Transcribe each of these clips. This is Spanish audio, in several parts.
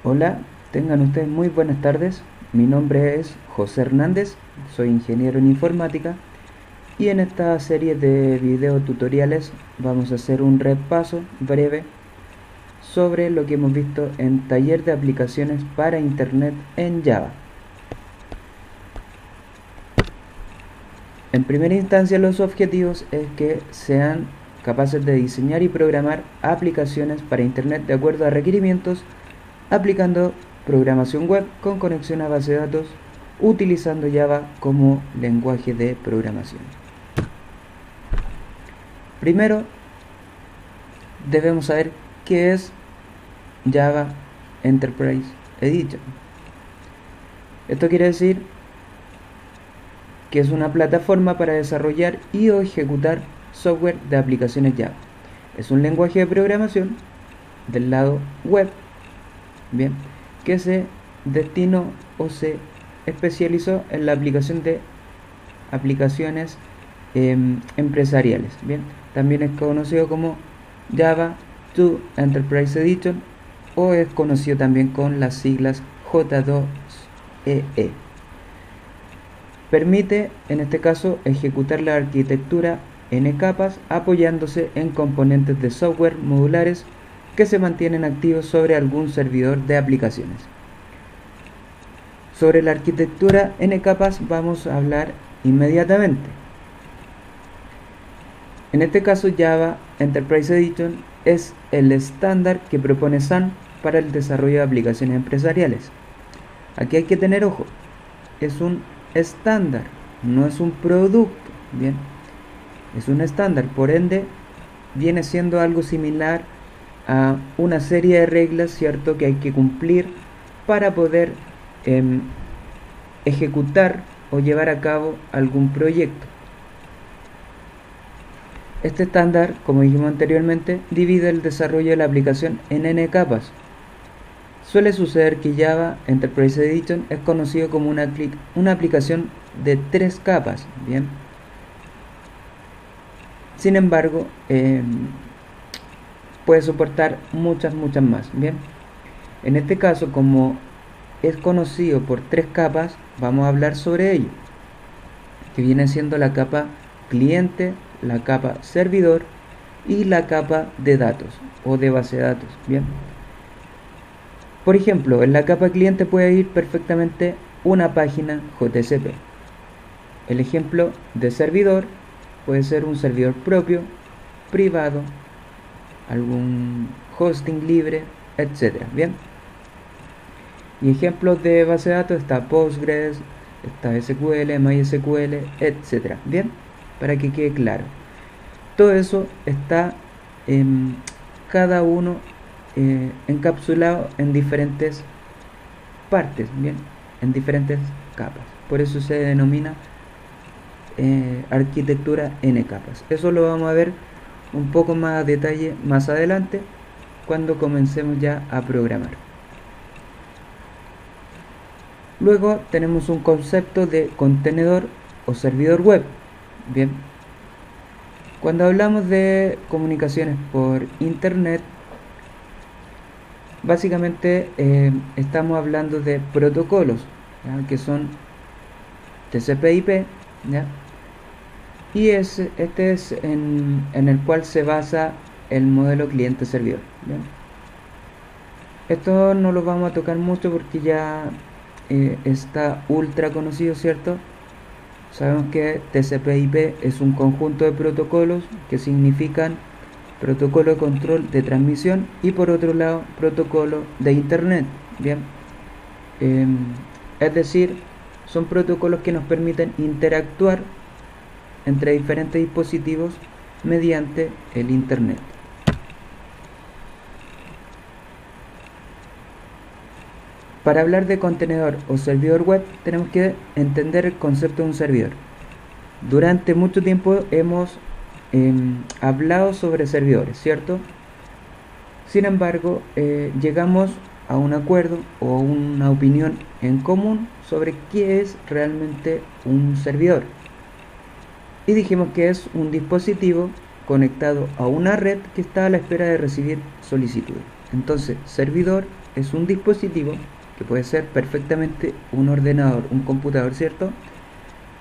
Hola, tengan ustedes muy buenas tardes. Mi nombre es José Hernández, soy ingeniero en informática y en esta serie de video tutoriales vamos a hacer un repaso breve sobre lo que hemos visto en taller de aplicaciones para Internet en Java. En primera instancia, los objetivos es que sean capaces de diseñar y programar aplicaciones para Internet de acuerdo a requerimientos, aplicando programación web con conexión a base de datos, utilizando Java como lenguaje de programación. Primero, debemos saber qué es Java Enterprise Edition. Esto quiere decir que es una plataforma para desarrollar y o ejecutar software de aplicaciones Java. Es un lenguaje de programación del lado web, bien, que se destinó o se especializó en la aplicación de aplicaciones empresariales, bien. También es conocido como Java 2 Enterprise Edition o es conocido también con las siglas J2EE. Permite, en este caso, ejecutar la arquitectura N capas apoyándose en componentes de software modulares que se mantienen activos sobre algún servidor de aplicaciones. Sobre la arquitectura N capas vamos a hablar inmediatamente. En este caso, Java Enterprise Edition es el estándar que propone Sun para el desarrollo de aplicaciones empresariales. Aquí hay que tener ojo, es un estándar, no es un producto, bien, es un estándar, por ende viene siendo algo similar a una serie de reglas, cierto, que hay que cumplir para poder ejecutar o llevar a cabo algún proyecto. Este estándar, como dijimos anteriormente, divide el desarrollo de la aplicación en N capas. Suele suceder que Java Enterprise Edition es conocido como una aplicación de 3 capas, bien. Sin embargo, puede soportar muchas más, bien. En este caso, como es conocido por 3 capas, vamos a hablar sobre ello, que viene siendo la capa cliente, la capa servidor y la capa de datos o de base de datos, bien. Por ejemplo, en la capa cliente puede ir perfectamente una página JCP. El ejemplo de servidor puede ser un servidor propio, privado, algún hosting libre, etc. Bien. Y ejemplos de base de datos está Postgres, está SQL, MySQL, etc. Bien, para que quede claro. Todo eso está en cada uno encapsulado en diferentes partes, bien, en diferentes capas. Por eso se denomina arquitectura N capas. Eso lo vamos a ver un poco más a detalle más adelante cuando comencemos ya a programar. Luego tenemos un concepto de contenedor o servidor web. Bien, cuando hablamos de comunicaciones por internet, básicamente estamos hablando de protocolos, ¿ya?, que son TCP/IP, ¿ya? Y este es en el cual se basa el modelo cliente-servidor. Esto no lo vamos a tocar mucho porque ya está ultra conocido, ¿cierto? Sabemos que TCP/IP es un conjunto de protocolos que significan protocolo de control de transmisión y por otro lado protocolo de internet, bien. Es decir, son protocolos que nos permiten interactuar entre diferentes dispositivos mediante el internet. Para hablar de contenedor o servidor web tenemos que entender el concepto de un servidor. Durante mucho tiempo hemos hablado sobre servidores, ¿cierto? Sin embargo, llegamos a un acuerdo o una opinión en común sobre qué es realmente un servidor. Y dijimos que es un dispositivo conectado a una red que está a la espera de recibir solicitudes. Entonces, servidor es un dispositivo que puede ser perfectamente un ordenador, un computador, ¿cierto?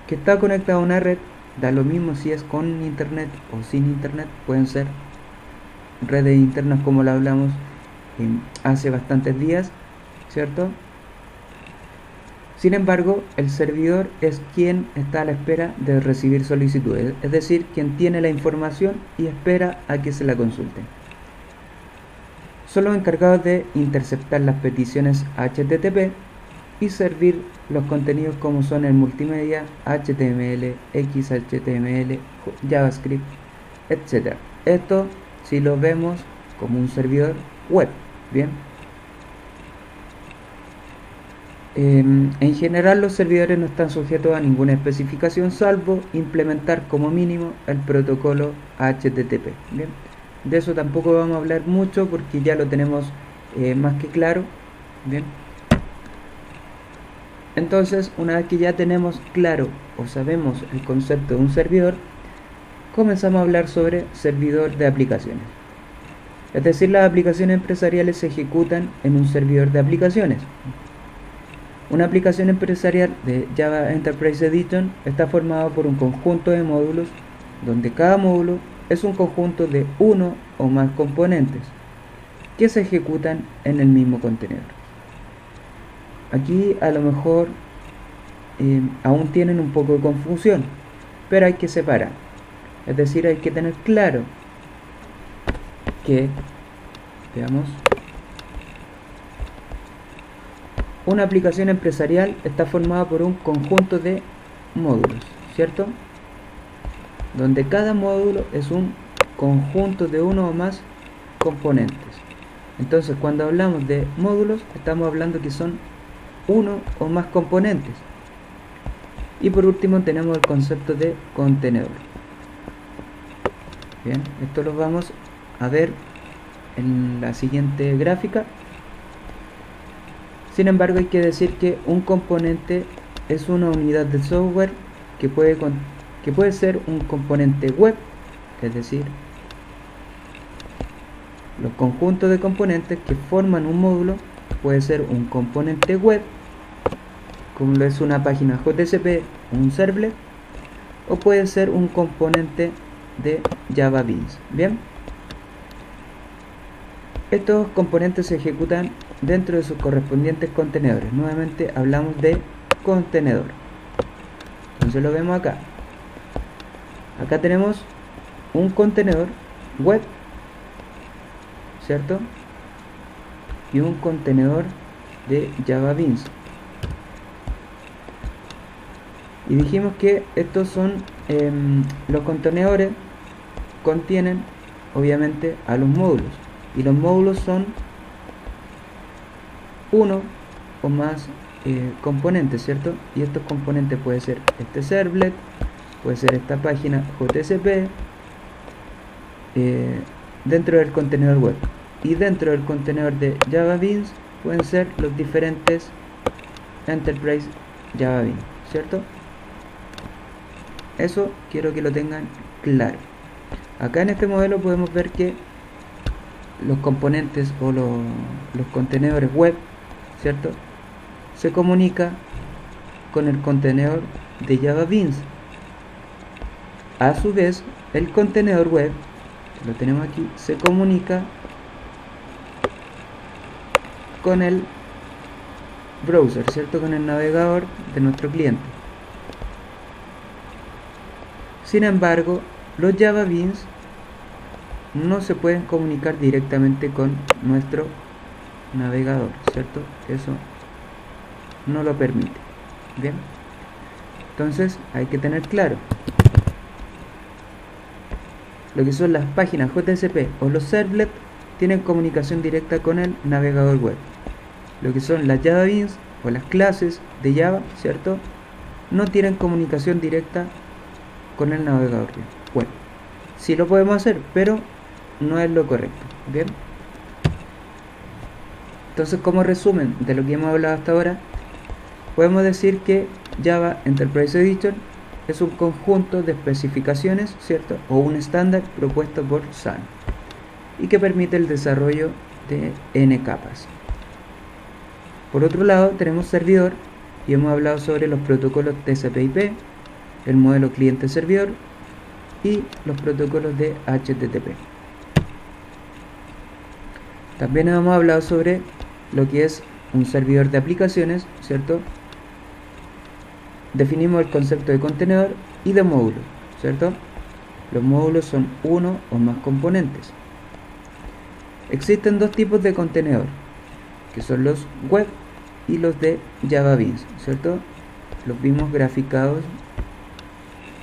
Que está conectado a una red, da lo mismo si es con internet o sin internet, pueden ser redes internas como lo hablamos hace bastantes días, ¿cierto? Sin embargo, el servidor es quien está a la espera de recibir solicitudes, es decir, quien tiene la información y espera a que se la consulten. Son los encargados de interceptar las peticiones HTTP y servir los contenidos como son el multimedia, HTML, XHTML, JavaScript, etc. Esto si lo vemos como un servidor web, ¿bien? En general los servidores no están sujetos a ninguna especificación salvo implementar como mínimo el protocolo HTTP, ¿bien? De eso tampoco vamos a hablar mucho porque ya lo tenemos más que claro, ¿bien? Entonces, una vez que ya tenemos claro o sabemos el concepto de un servidor, comenzamos a hablar sobre servidor de aplicaciones. Es decir, las aplicaciones empresariales se ejecutan en un servidor de aplicaciones. Una aplicación empresarial de Java Enterprise Edition está formada por un conjunto de módulos, donde cada módulo es un conjunto de uno o más componentes que se ejecutan en el mismo contenedor. Aquí a lo mejor aún tienen un poco de confusión, pero hay que separar. Es decir, hay que tener claro que, veamos, una aplicación empresarial está formada por un conjunto de módulos, ¿cierto? Donde cada módulo es un conjunto de uno o más componentes. Entonces, cuando hablamos de módulos, estamos hablando que son uno o más componentes. Y por último tenemos el concepto de contenedor. Bien, esto lo vamos a ver en la siguiente gráfica. Sin embargo, hay que decir que un componente es una unidad de software que puede ser un componente web, es decir, los conjuntos de componentes que forman un módulo puede ser un componente web, como lo es una página JCP, un servlet, o puede ser un componente de Java Beans. Bien, estos componentes se ejecutan dentro de sus correspondientes contenedores. Nuevamente hablamos de contenedor. Entonces lo vemos acá. Acá tenemos un contenedor web, ¿cierto? Y un contenedor de Java Beans. Y dijimos que estos son los contenedores contienen obviamente a los módulos, y los módulos son uno o más componentes, ¿cierto? Y estos componentes puede ser este servlet, puede ser esta página JCP dentro del contenedor web, y dentro del contenedor de Java Beans pueden ser los diferentes Enterprise Java Beans, ¿cierto? Eso quiero que lo tengan claro. Acá en este modelo podemos ver que los componentes o los contenedores web, ¿cierto?, se comunica con el contenedor de Java Beans. A su vez, el contenedor web, que lo tenemos aquí, se comunica con el browser, ¿cierto?, con el navegador de nuestro cliente. Sin embargo, los Java Beans no se pueden comunicar directamente con nuestro navegador, ¿cierto? Eso no lo permite. Bien, entonces hay que tener claro lo que son las páginas JCP o los servlets. Tienen comunicación directa con el navegador web. Lo que son las Java Beans o las clases de Java, ¿cierto?, no tienen comunicación directa con el navegador web. Sí lo podemos hacer, pero no es lo correcto. Bien, entonces, como resumen de lo que hemos hablado hasta ahora, podemos decir que Java Enterprise Edition es un conjunto de especificaciones, ¿cierto? O un estándar propuesto por Sun y que permite el desarrollo de n capas. Por otro lado, tenemos servidor y hemos hablado sobre los protocolos TCP/IP, el modelo cliente-servidor y los protocolos de HTTP. También hemos hablado sobre lo que es un servidor de aplicaciones, ¿cierto? Definimos el concepto de contenedor y de módulo, ¿cierto? Los módulos son uno o más componentes. Existen dos tipos de contenedor, que son los web y los de Java Beans, ¿cierto? Los vimos graficados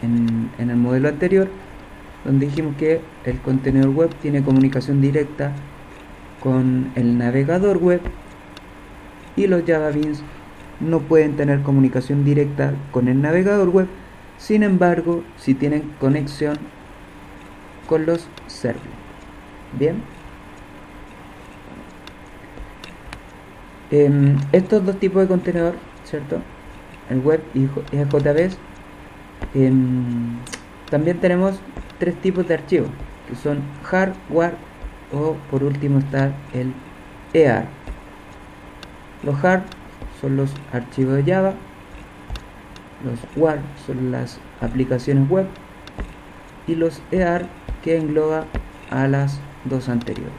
en el modelo anterior, donde dijimos que el contenedor web tiene comunicación directa con el navegador web y los Java Beans no pueden tener comunicación directa con el navegador web, sin embargo, si tienen conexión con los servlets. Bien, estos dos tipos de contenedor, ¿cierto? El web y JBeans. También tenemos tres tipos de archivos, que son hardware o por último está el EAR. Los hard son los archivos de Java, los WAR son las aplicaciones web y los EAR que engloba a las dos anteriores.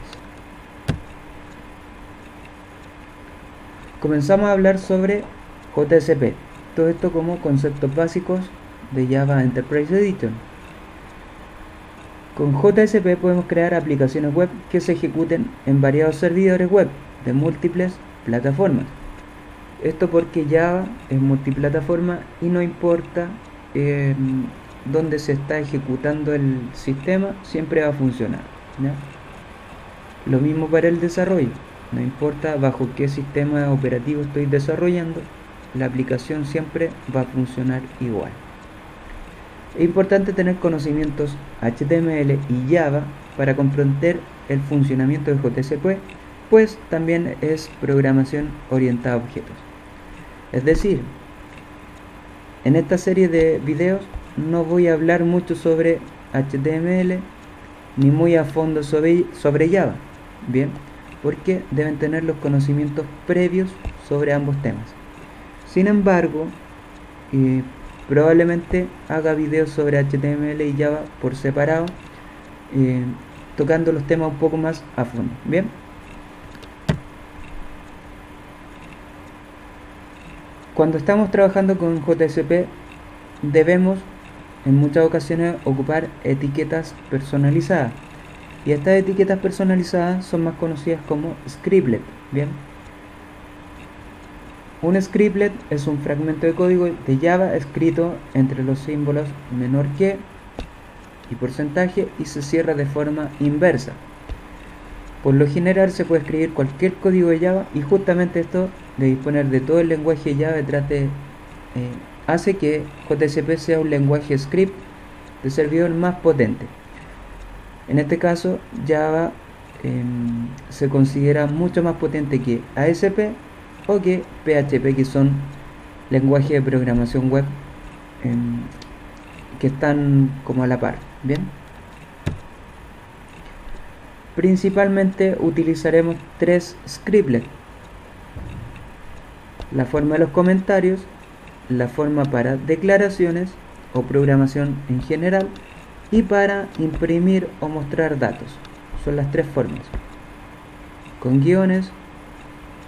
Comenzamos a hablar sobre JSP, todo esto como conceptos básicos de Java Enterprise Edition. Con JSP podemos crear aplicaciones web que se ejecuten en variados servidores web de múltiples plataformas. Esto porque Java es multiplataforma y no importa dónde se está ejecutando el sistema, siempre va a funcionar, ¿ya? Lo mismo para el desarrollo, no importa bajo qué sistema operativo estoy desarrollando, la aplicación siempre va a funcionar igual. Es importante tener conocimientos HTML y Java para comprender el funcionamiento de JSP, pues también es programación orientada a objetos. Es decir, en esta serie de videos no voy a hablar mucho sobre HTML ni muy a fondo sobre Java, bien, porque deben tener los conocimientos previos sobre ambos temas. Sin embargo, probablemente haga videos sobre HTML y Java por separado, tocando los temas un poco más a fondo, bien. Cuando estamos trabajando con JSP debemos en muchas ocasiones ocupar etiquetas personalizadas, y estas etiquetas personalizadas son más conocidas como scriptlet, bien. Un scriptlet es un fragmento de código de Java escrito entre los símbolos menor que y porcentaje y se cierra de forma inversa. Por lo general se puede escribir cualquier código de Java y justamente esto de disponer de todo el lenguaje Java detrás hace que JSP sea un lenguaje script de servidor más potente. En este caso Java se considera mucho más potente que ASP o que PHP, que son lenguajes de programación web que están como a la par, bien. Principalmente utilizaremos tres scriptlets: la forma de los comentarios, la forma para declaraciones o programación en general y para imprimir o mostrar datos. Son las tres formas: con guiones,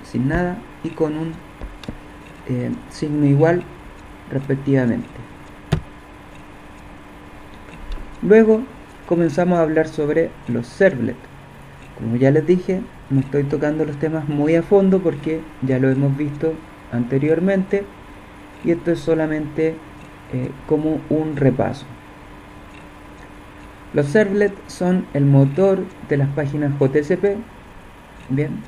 sin nada y con un signo igual respectivamente. Luego comenzamos a hablar sobre los servlets. Como ya les dije, no estoy tocando los temas muy a fondo porque ya lo hemos visto anteriormente y esto es solamente como un repaso. Los servlets son el motor de las páginas JSP, bien.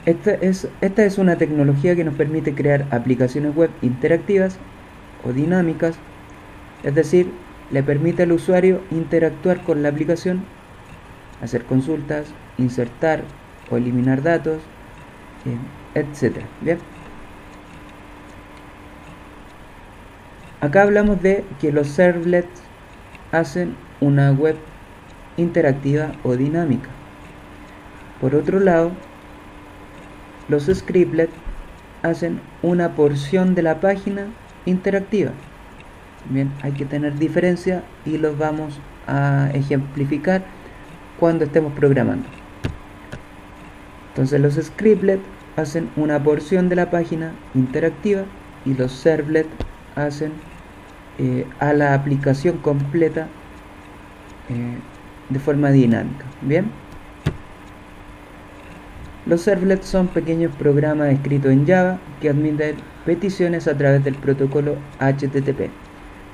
Esta es una tecnología que nos permite crear aplicaciones web interactivas o dinámicas, es decir, le permite al usuario interactuar con la aplicación, hacer consultas, insertar o eliminar datos, etc. ¿Bien? Acá hablamos de que los servlets hacen una web interactiva o dinámica. Por otro lado, los scriptlets hacen una porción de la página interactiva. Bien, hay que tener diferencia y los vamos a ejemplificar cuando estemos programando. Entonces los scriptlets hacen una porción de la página interactiva y los servlets hacen a la aplicación completa de forma dinámica. Bien, los servlets son pequeños programas escritos en Java que admiten peticiones a través del protocolo HTTP.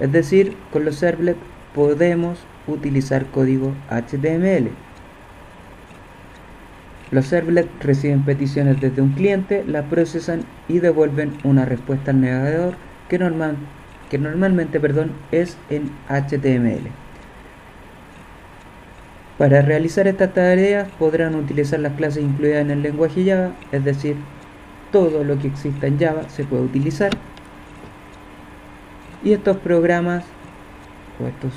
Es decir, con los servlets podemos utilizar código HTML. Los servlets reciben peticiones desde un cliente, las procesan y devuelven una respuesta al navegador que normalmente es en HTML. Para realizar estas tareas podrán utilizar las clases incluidas en el lenguaje Java, es decir, todo lo que exista en Java se puede utilizar. Y estos programas o estos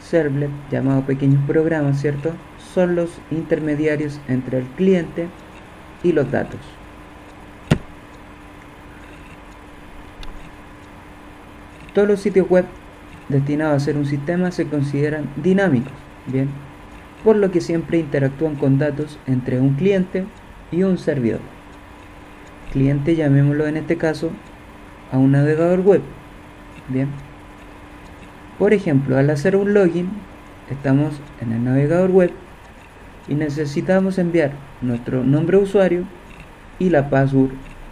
servlets, llamados pequeños programas, ¿cierto?, son los intermediarios entre el cliente y los datos. Todos los sitios web destinados a ser un sistema se consideran dinámicos, bien, por lo que siempre interactúan con datos entre un cliente y un servidor. Cliente, llamémoslo en este caso a un navegador web. Bien, por ejemplo, al hacer un login estamos en el navegador web y necesitamos enviar nuestro nombre de usuario y la password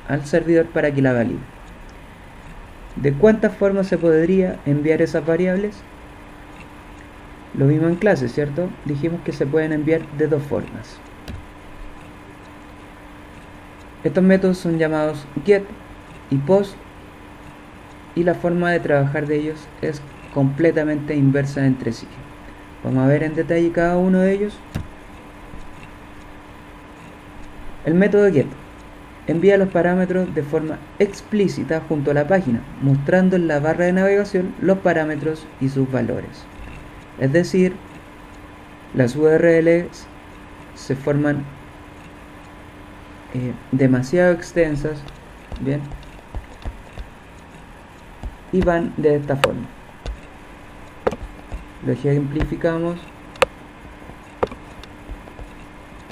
al servidor para que la valide. ¿De cuántas formas se podría enviar esas variables? Lo mismo en clase, ¿cierto? Dijimos que se pueden enviar de dos formas. Estos métodos son llamados get y post, y la forma de trabajar de ellos es completamente inversa entre sí. Vamos a ver en detalle cada uno de ellos. El método get envía los parámetros de forma explícita junto a la página, mostrando en la barra de navegación los parámetros y sus valores. Es decir, las URLs se forman demasiado extensas, bien, y van de esta forma. Lo ejemplificamos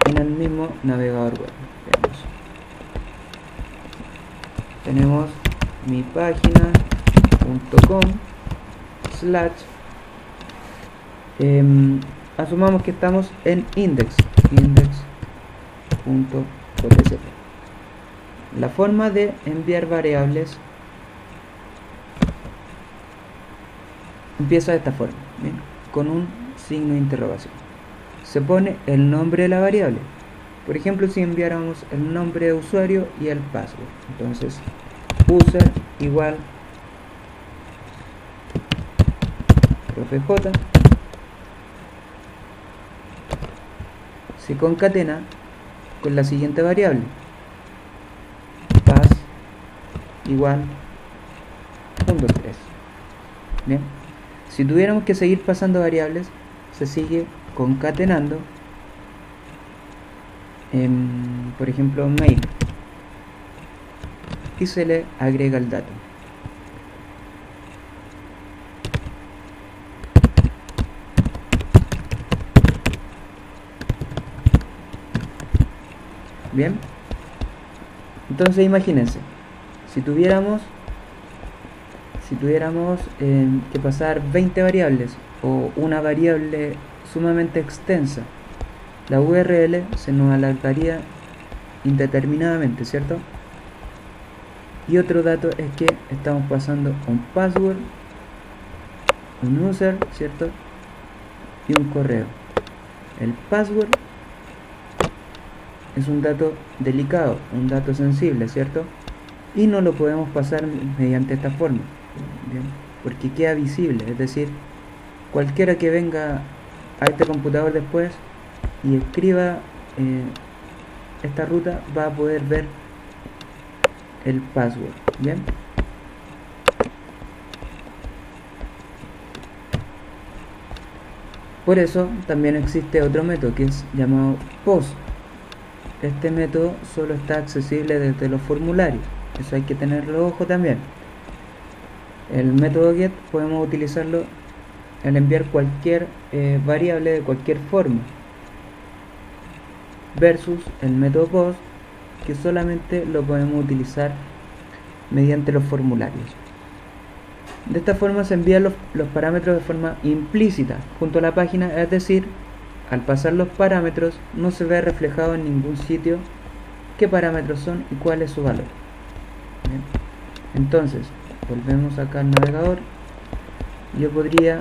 en el mismo navegador web. Veamos. Tenemos mi página.com/ asumamos que estamos en index.php. La forma de enviar variables empieza de esta forma, ¿bien?, con un signo de interrogación. Se pone el nombre de la variable. Por ejemplo, si enviáramos el nombre de usuario y el password, entonces user igual profj, se concatena con la siguiente variable, pass igual 123. Bien, si tuviéramos que seguir pasando variables, se sigue concatenando por ejemplo, mail, y se le agrega el dato. Bien, entonces imagínense, si tuviéramos que pasar 20 variables o una variable sumamente extensa, la URL se nos alargaría indeterminadamente, ¿cierto? Y otro dato es que estamos pasando un password, un user, ¿cierto?, y un correo. El password es un dato delicado, un dato sensible, ¿cierto? Y no lo podemos pasar mediante esta forma, ¿bien?, porque queda visible, es decir, cualquiera que venga a este computador después y escriba esta ruta va a poder ver el password. Bien, Por eso también existe otro método que es llamado POST. Este método solo está accesible desde los formularios, eso hay que tenerlo ojo también. El método GET podemos utilizarlo al enviar cualquier variable de cualquier forma, versus el método POST, que solamente lo podemos utilizar mediante los formularios. De esta forma se envían los parámetros de forma implícita junto a la página, es decir, al pasar los parámetros no se ve reflejado en ningún sitio qué parámetros son y cuál es su valor. Bien. Entonces, volvemos acá al navegador. Yo podría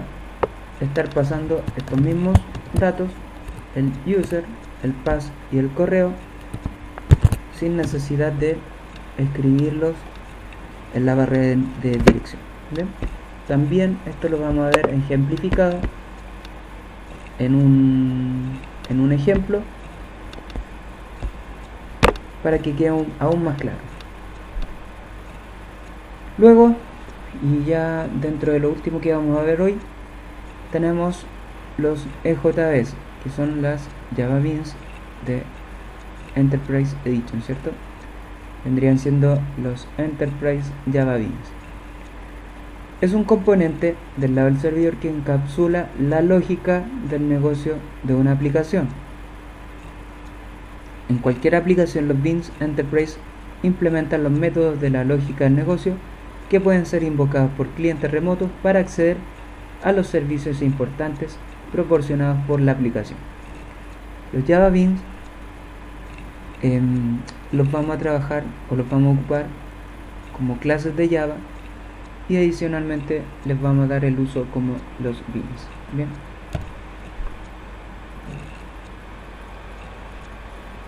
estar pasando estos mismos datos, el user, el pass y el correo, sin necesidad de escribirlos en la barra de dirección. Bien. También esto lo vamos a ver ejemplificado en un ejemplo para que quede aún más claro. Luego, y ya dentro de lo último que vamos a ver hoy, tenemos los EJBs, que son las Java Beans de Enterprise Edition, ¿cierto? Vendrían siendo los Enterprise Java Beans. Es un componente del lado del servidor que encapsula la lógica del negocio de una aplicación. En cualquier aplicación, los Beans Enterprise implementan los métodos de la lógica del negocio que pueden ser invocados por clientes remotos para acceder a los servicios importantes proporcionados por la aplicación. Los Java Beans los vamos a trabajar o los vamos a ocupar como clases de Java, y adicionalmente les vamos a dar el uso como los beans. Bien.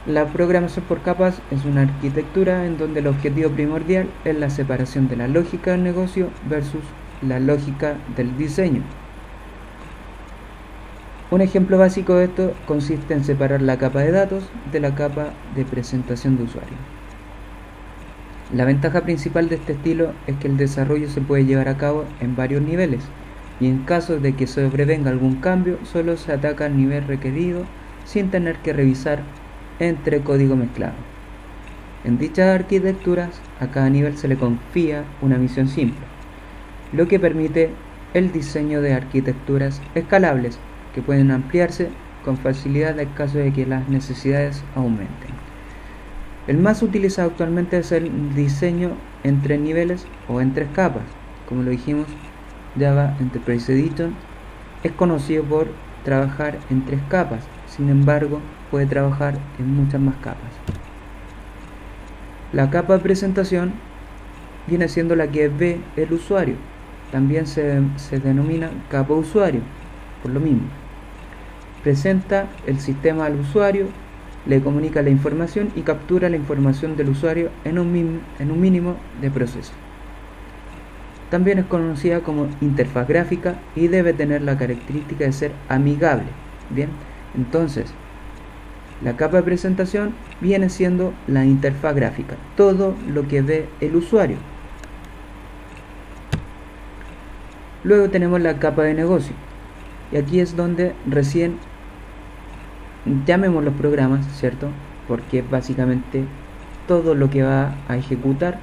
La programación por capas es una arquitectura en donde el objetivo primordial es la separación de la lógica del negocio versus la lógica del diseño. Un ejemplo básico de esto consiste en separar la capa de datos de la capa de presentación de usuario. La ventaja principal de este estilo es que el desarrollo se puede llevar a cabo en varios niveles, y en caso de que sobrevenga algún cambio, solo se ataca al nivel requerido sin tener que revisar entre código mezclado. En dichas arquitecturas, a cada nivel se le confía una misión simple, lo que permite el diseño de arquitecturas escalables que pueden ampliarse con facilidad en caso de que las necesidades aumenten. El más utilizado actualmente es el diseño en 3 niveles o en 3 capas. Como lo dijimos, Java Enterprise Edition es conocido por trabajar en 3 capas, sin embargo puede trabajar en muchas más capas. La capa de presentación viene siendo la que ve el usuario, también se denomina capa usuario, por lo mismo. Presenta el sistema al usuario, le comunica la información y captura la información del usuario en un mínimo de proceso. También es conocida como interfaz gráfica y debe tener la característica de ser amigable. Bien, entonces la capa de presentación viene siendo la interfaz gráfica, todo lo que ve el usuario. Luego tenemos la capa de negocio, y aquí es donde recién llamemos los programas, ¿cierto? Porque básicamente todo lo que va a ejecutar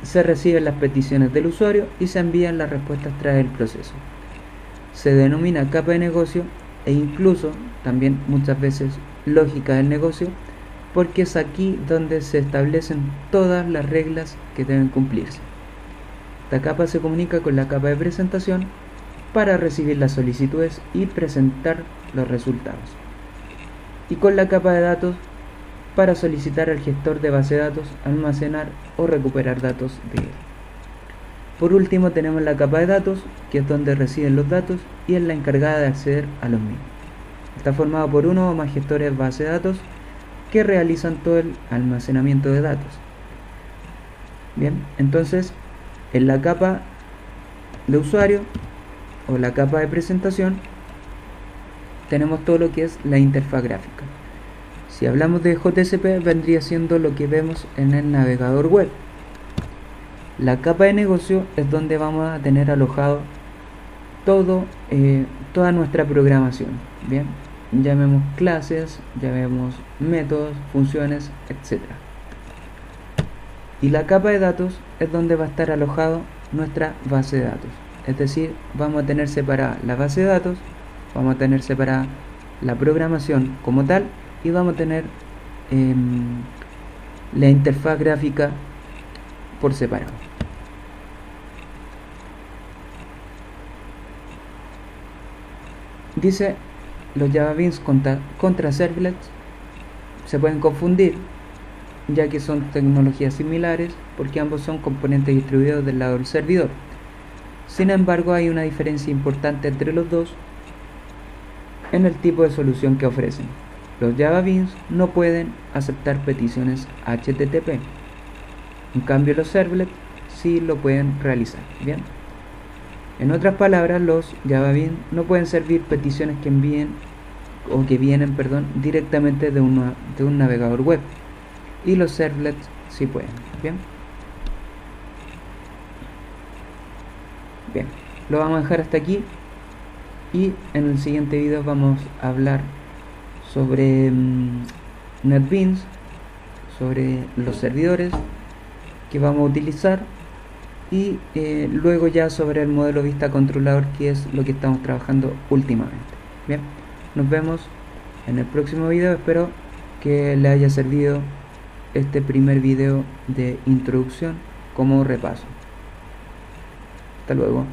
se reciben las peticiones del usuario y se envían las respuestas tras el proceso. Se denomina capa de negocio e incluso también muchas veces lógica del negocio, porque es aquí donde se establecen todas las reglas que deben cumplirse. Esta capa se comunica con la capa de presentación para recibir las solicitudes y presentar los resultados, y con la capa de datos para solicitar al gestor de base de datos almacenar o recuperar datos de él. Por último tenemos la capa de datos, que es donde residen los datos y es la encargada de acceder a los mismos. Está formado por uno o más gestores de base de datos que realizan todo el almacenamiento de datos. Bien, entonces en la capa de usuario o la capa de presentación tenemos todo lo que es la interfaz gráfica. Si hablamos de JSP, vendría siendo lo que vemos en el navegador web. La capa de negocio es donde vamos a tener alojado toda nuestra programación. Bien, ya vemos clases, ya vemos métodos, funciones, etc. Y la capa de datos es donde va a estar alojado nuestra base de datos. Es decir, vamos a tener separada la base de datos, vamos a tener separada la programación como tal y vamos a tener la interfaz gráfica por separado. Dice, los Java Beans contra Servlets se pueden confundir, ya que son tecnologías similares porque ambos son componentes distribuidos del lado del servidor. Sin embargo, hay una diferencia importante entre los dos en el tipo de solución que ofrecen. Los Java Beans no pueden aceptar peticiones HTTP. En cambio, los servlets sí lo pueden realizar. Bien. En otras palabras, los Java Beans no pueden servir peticiones que vienen directamente de un navegador web, y los servlets sí pueden. Bien. Bien, lo vamos a dejar hasta aquí y en el siguiente video vamos a hablar sobre NetBeans, sobre los servidores que vamos a utilizar y luego ya sobre el modelo vista controlador, que es lo que estamos trabajando últimamente. Bien, nos vemos en el próximo video. Espero que le haya servido este primer video de introducción como repaso. Hasta luego.